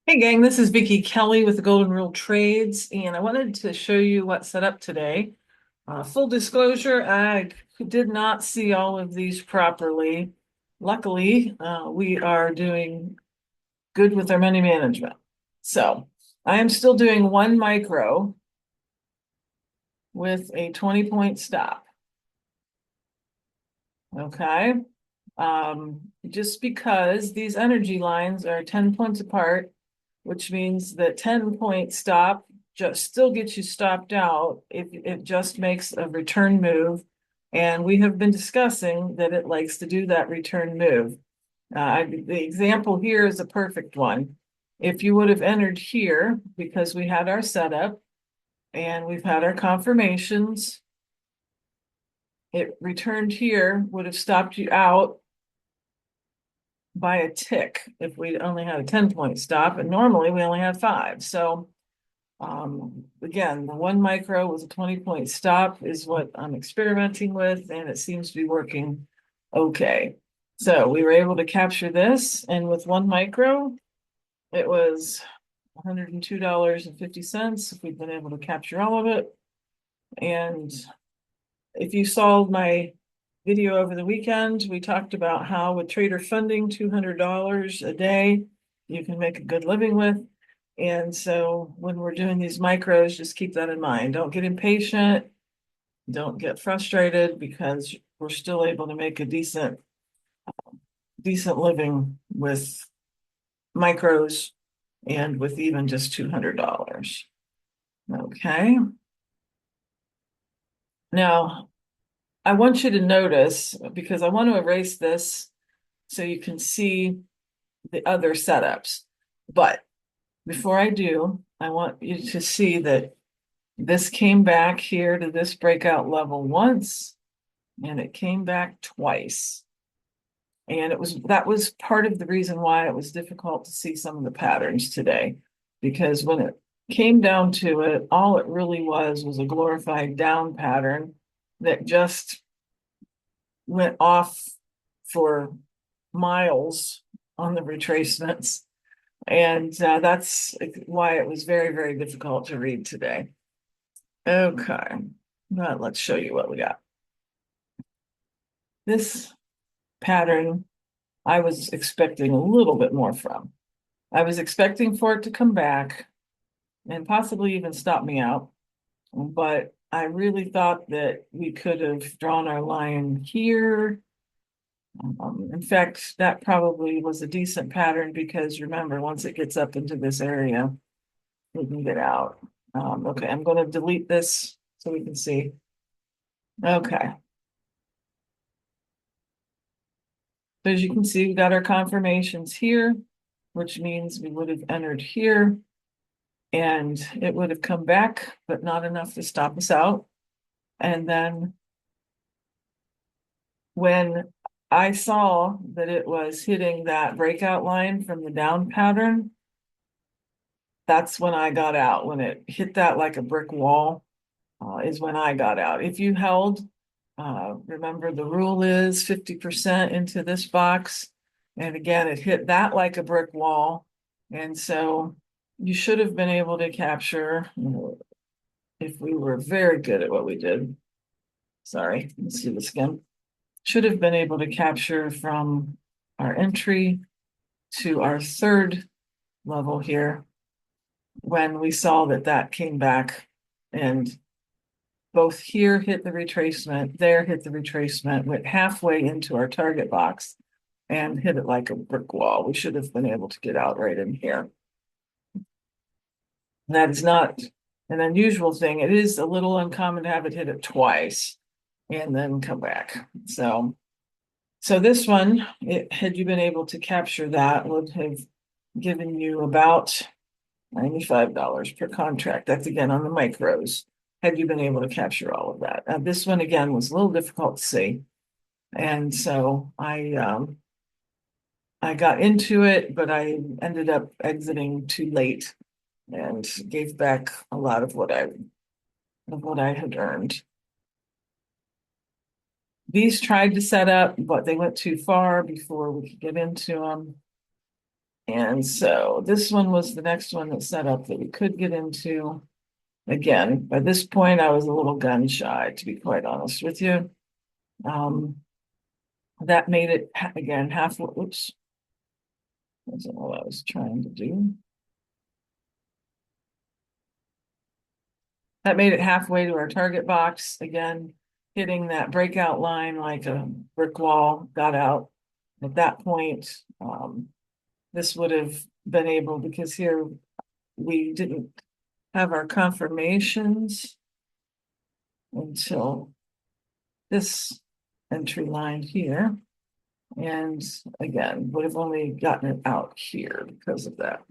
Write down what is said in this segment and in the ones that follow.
Hey gang, this is Vicki Kelly with the Golden Rule Trades, and I wanted to show you what's set up today. Full disclosure, I did not see all of these properly. Luckily, we are doing good with our money management. So I am still doing one micro with a 20-point stop. Okay. Just because these energy lines are 10 points apart, which means that 10-point stop just still gets you stopped out if it just makes a return move. And we have been discussing that it likes to do that return move. The example here is a perfect one. If you would have entered here, because we had our setup and we've had our confirmations, it returned here, would have stopped you out by a tick if we only had a 10-point stop, and normally we only have 5. So again, the one micro with a 20-point stop is what I'm experimenting with, and it seems to be working okay. So we were able to capture this, and with one micro, it was $102.50 if we've been able to capture all of it. And if you saw my video over the weekend, we talked about how with trader funding, $200 a day, you can make a good living with. And so when we're doing these micros, just keep that in mind. Don't get impatient. Don't get frustrated because we're still able to make a decent living with micros and with even just $200. Okay. Now, I want you to notice, because I want to erase this so you can see the other setups. But before I do, I want you to see that this came back here to this breakout level once, and it came back twice. And that was part of the reason why it was difficult to see some of the patterns today, because when it came down to it, all it really was a glorified down pattern that just went off for miles on the retracements. And that's why it was very, very difficult to read today. Okay, but let's show you what we got. This pattern, I was expecting a little bit more from. I was expecting for it to come back and possibly even stop me out. But I really thought that we could have drawn our line here. In fact, that probably was a decent pattern because remember, once it gets up into this area, we can get out. Okay, I'm going to delete this so we can see. Okay. So as you can see, we got our confirmations here, which means we would have entered here and it would have come back, but not enough to stop us out. And then when I saw that it was hitting that breakout line from the down pattern, that's when I got out. When it hit that like a brick wall, is when I got out. If you held, remember the rule is 50% into this box. And again, it hit that like a brick wall. And so you should have been able to capture, if we were very good at what we did. Sorry, let's do this again. Should have been able to capture from our entry to our third level here when we saw that that came back and both here hit the retracement, there hit the retracement, went halfway into our target box and hit it like a brick wall. We should have been able to get out right in here. That is not an unusual thing. It is a little uncommon to have it hit it twice and then come back. So this one, had you been able to capture that, would have given you about $95 per contract. That's again on the micros. Had you been able to capture all of that? This one again was a little difficult to see, and so I got into it, but I ended up exiting too late and gave back a lot of what I had earned. These tried to set up, but they went too far before we could get into them. And so this one was the next one that set up that we could get into. Again, by this point, I was a little gun shy, to be quite honest with you. That made it again half. Oops, that's not what I was trying to do. That made it halfway to our target box. Again, hitting that breakout line like a brick wall, got out. At that point, this would have been able, because here we didn't have our confirmations until this entry line here. And again, would have only gotten it out here because of that.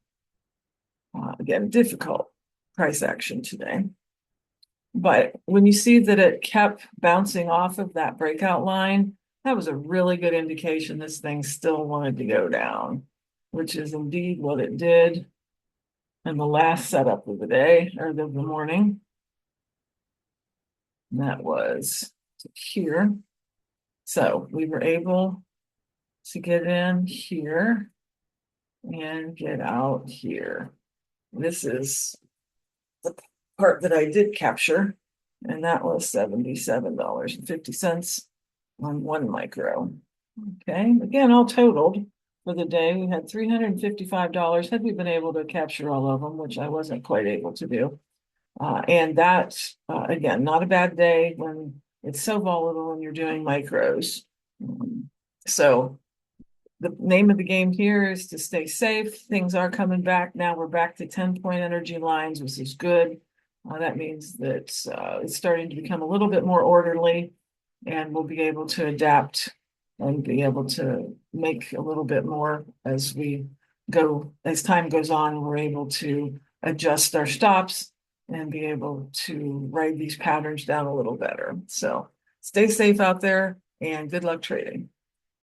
Again, difficult price action today. But when you see that it kept bouncing off of that breakout line, that was a really good indication this thing still wanted to go down, which is indeed what it did in the last setup of the day or of the morning. And that was here. So we were able to get in here and get out here. This is the part that I did capture, and that was $77.50 on one micro. Okay, again, all totaled for the day, we had $355 had we been able to capture all of them, which I wasn't quite able to do. And that's, again, not a bad day when it's so volatile and you're doing micros. So the name of the game here is to stay safe. Things are coming back. Now we're back to 10-point energy lines, which is good. That means that it's starting to become a little bit more orderly, and we'll be able to adapt and be able to make a little bit more as we go, as time goes on, we're able to adjust our stops and be able to ride these patterns down a little better. So stay safe out there and good luck trading.